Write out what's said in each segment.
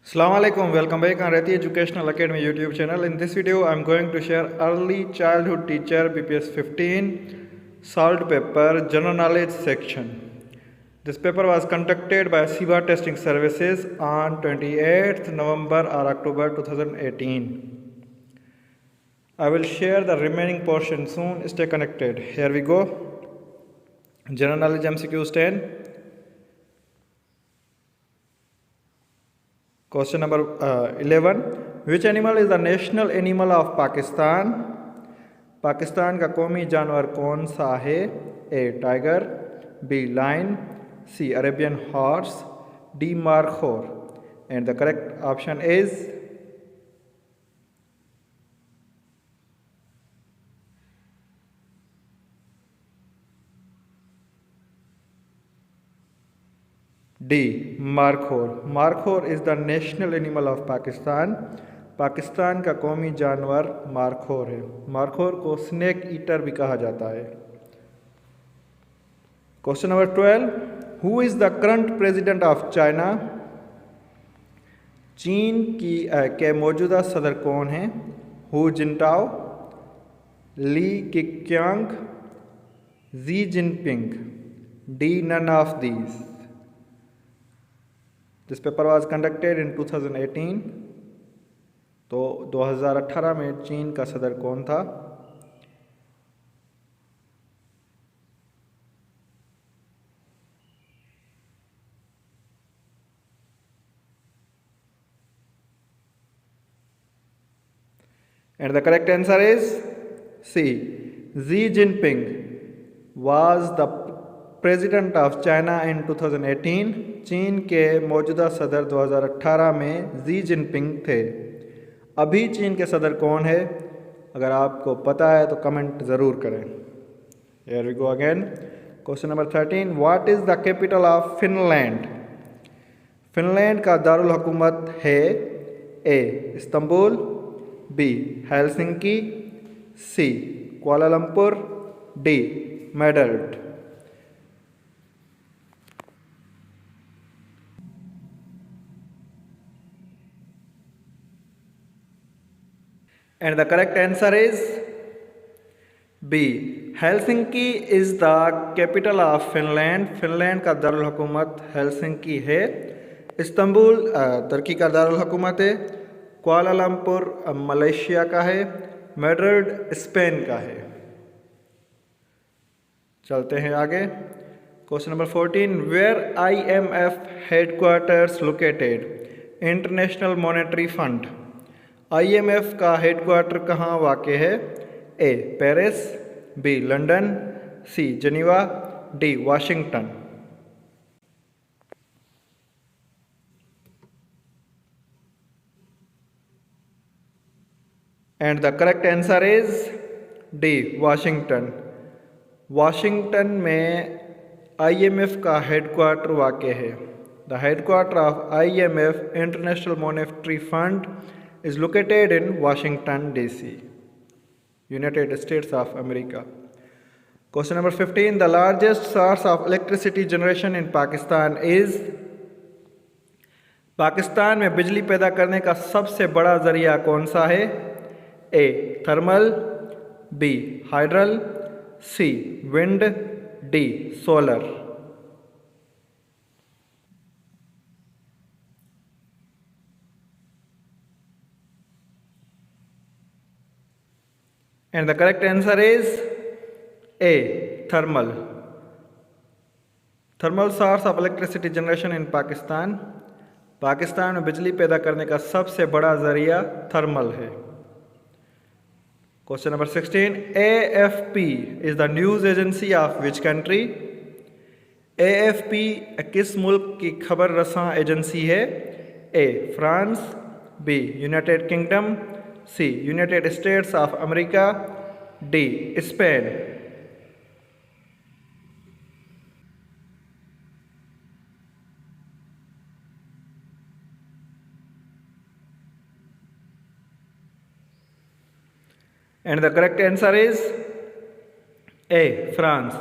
Assalamu alaikum, welcome back on Rati Educational Academy YouTube channel. In this video, I am going to share Early Childhood Teacher BPS 15 Solved Paper General Knowledge section. This paper was conducted by SIBA Testing Services on 28th November or October 2018. I will share the remaining portion soon. Stay connected. Here we go. General Knowledge MCQs 10. Question number 11. Which animal is the national animal of Pakistan? Pakistan का कौमी जानवर कौन सा है? A tiger, B lion, C Arabian horse, D markhor. And the correct option is D markhor. Markhor is the national animal of Pakistan. Pakistan का कौमी जानवर markhor है. मार्खोर को स्नेक ईटर भी कहा जाता है. Question number 12. Who is the current president of China? Chin के मौजूदा सदर कौन हैं? Hu Jintao, Li Keqiang, Xi Jinping, D none of these. This paper was conducted in 2018. तो 2018 में चीन का सदर कौन था? And the correct answer is C. Xi Jinping was the president of China in 2018. Chin के मौजूदा सदर 2018 में जी जिनपिंग थे. अभी चीन के सदर कौन है? अगर आपको पता है तो कमेंट ज़रूर करें. Here we go again. Question number 13. What is the capital of Finland? Finland का दारुल हुकूमत है A Istanbul, B Helsinki, C Kuala Lumpur, D Madrid. And the correct answer is B. Helsinki is the capital of Finland. Finland का दारुल हुकूमत Helsinki है. Istanbul तुर्की का दारुल हुकूमत है. कुआलालंपुर मलेशिया का है. मैड्रिड स्पेन का है. चलते हैं आगे. Question number 14. Where IMF headquarters located? International monetary fund. IMF का हेडक्वार्टर कहाँ वाक़ है? A Paris, B London, C Geneva, D Washington. And the correct answer is D Washington. Washington में IMF का हेडक्वार्टर वाक़ है. The headquarter of IMF international monetary fund is located in Washington DC, United States of America. Question number 15. The largest source of electricity generation in Pakistan is? Pakistan में बिजली पैदा करने का सबसे बड़ा जरिया कौन सा है? A thermal, B hydel, C wind, D solar. And the correct answer is A. Thermal. Thermal source of electricity generation in Pakistan. Pakistan में बिजली पैदा करने का सबसे बड़ा जरिया थर्मल है. Question number 16. AFP is the news agency of which country? AFP किस मुल्क की खबर रसां एजेंसी है? A France, B United Kingdom, C United States of America, D Spain. And the correct answer is A France.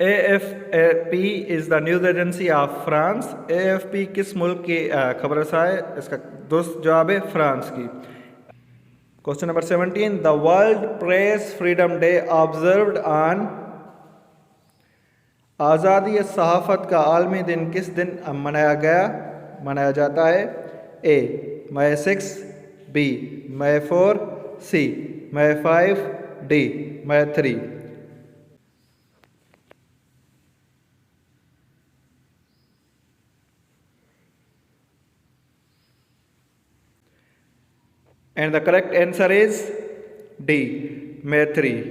AFP is the news agency of France. AFP किस मुल्क की खबर रसा है? इसका दुरुस्त जवाब है फ्रांस की। Question number 17, the world press freedom day observed on. आज़ादी सहाफ़त का आलमी दिन किस दिन मनाया जाता है? A मई 6, B मई 4, C मई 5, D मई 3। And the correct answer is D मई 3।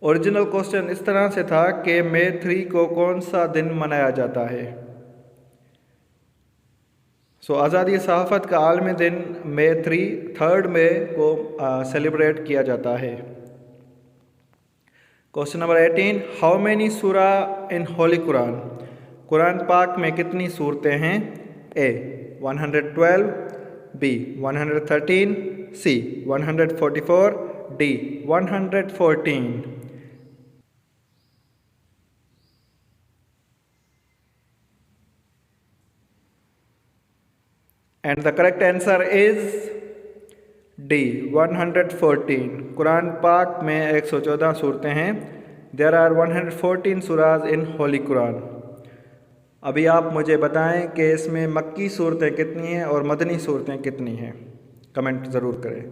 ओरिजिनल क्वेश्चन इस तरह से था कि मई 3 को कौन सा दिन मनाया जाता है? आज़ादी सहाफ़त का आलमी दिन मई 3 मई को सेलिब्रेट किया जाता है। क्वेश्चन नंबर 18, हाउ मेनी सूरा इन होली कुरान? कुरान पाक में कितनी सूरतें हैं? A 112, B 113, C 144, D 114। And the correct answer is D 114। Quran पाक में 114 सूरतें हैं। देयर आर 114 सूराज इन होली कुरान। अभी आप मुझे बताएं कि इसमें मक्की सूरतें कितनी हैं और मदनी सूरतें कितनी हैं, कमेंट ज़रूर करें।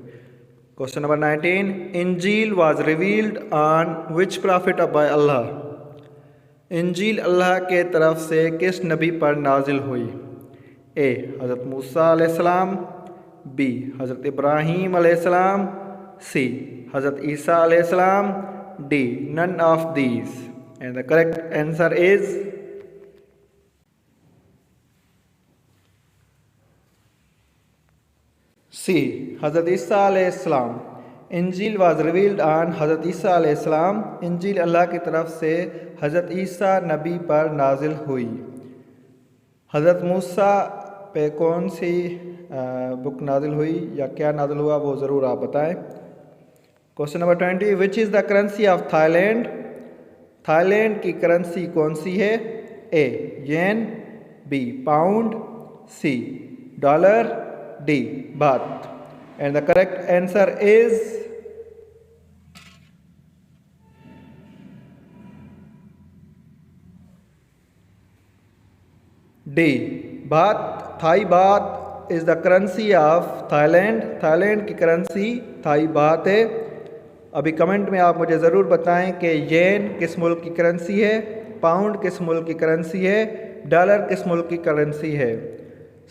Question number 19, Injil was revealed on which prophet by Allah? इंजील अल्लाह के तरफ से किस नबी पर नाजिल हुई? ए हज़रत मूसा अलैहिस्सलाम, बी हज़रत इब्राहीम अलैहिस्सलाम, सी हज़रत ईसा अलैहिस्सलाम, D none of these. And the correct answer is C Hazrat Isa अलैहिस्सलाम। इंजील वाज रिवील्ड ऑन हज़रत ईसा अलैहिस्सलाम। इंजील अल्लाह की तरफ से हज़रत ईसा नबी पर नाजिल हुई। हज़रत मूसा पे कौन सी बुक नाजिल हुई या क्या नाजिल हुआ वो ज़रूर आप बताएं। Question number 20, which is the currency of Thailand? Thailand की करेंसी कौन सी है? A yen, B pound, C dollar, D baht. And the correct answer is D baht. Thai baht is the currency of Thailand. Thailand की currency Thai baht है। अभी comment में आप मुझे ज़रूर बताएं कि येन किस मुल्क की करेंसी है, पाउंड किस मुल्क की करेंसी है, डॉलर किस मुल्क की करेंसी है।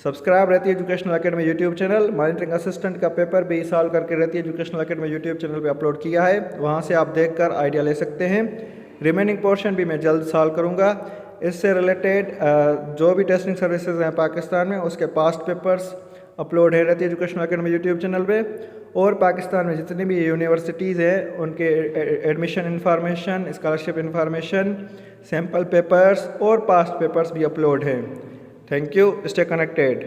सब्सक्राइब रहती educational academy YouTube channel. Monitoring assistant का पेपर भी सॉल्व करके रहती एजुकेशनल अकेडमी यूट्यूब चैनल पे अपलोड किया है, वहाँ से आप देखकर आइडिया ले सकते हैं। रिमेनिंग पोर्शन भी मैं जल्द सॉल्व करूँगा। इससे रिलेटेड जो भी टेस्टिंग सर्विसेज हैं पाकिस्तान में उसके पास्ट पेपर्स अपलोड है रहती एजुकेशनल अकेडमी यूट्यूब चैनल पे। और पाकिस्तान में जितनी भी यूनिवर्सिटीज़ हैं उनके admission information, scholarship information, sample papers और पास्ट पेपर्स भी अपलोड हैं। Thank you, stay connected.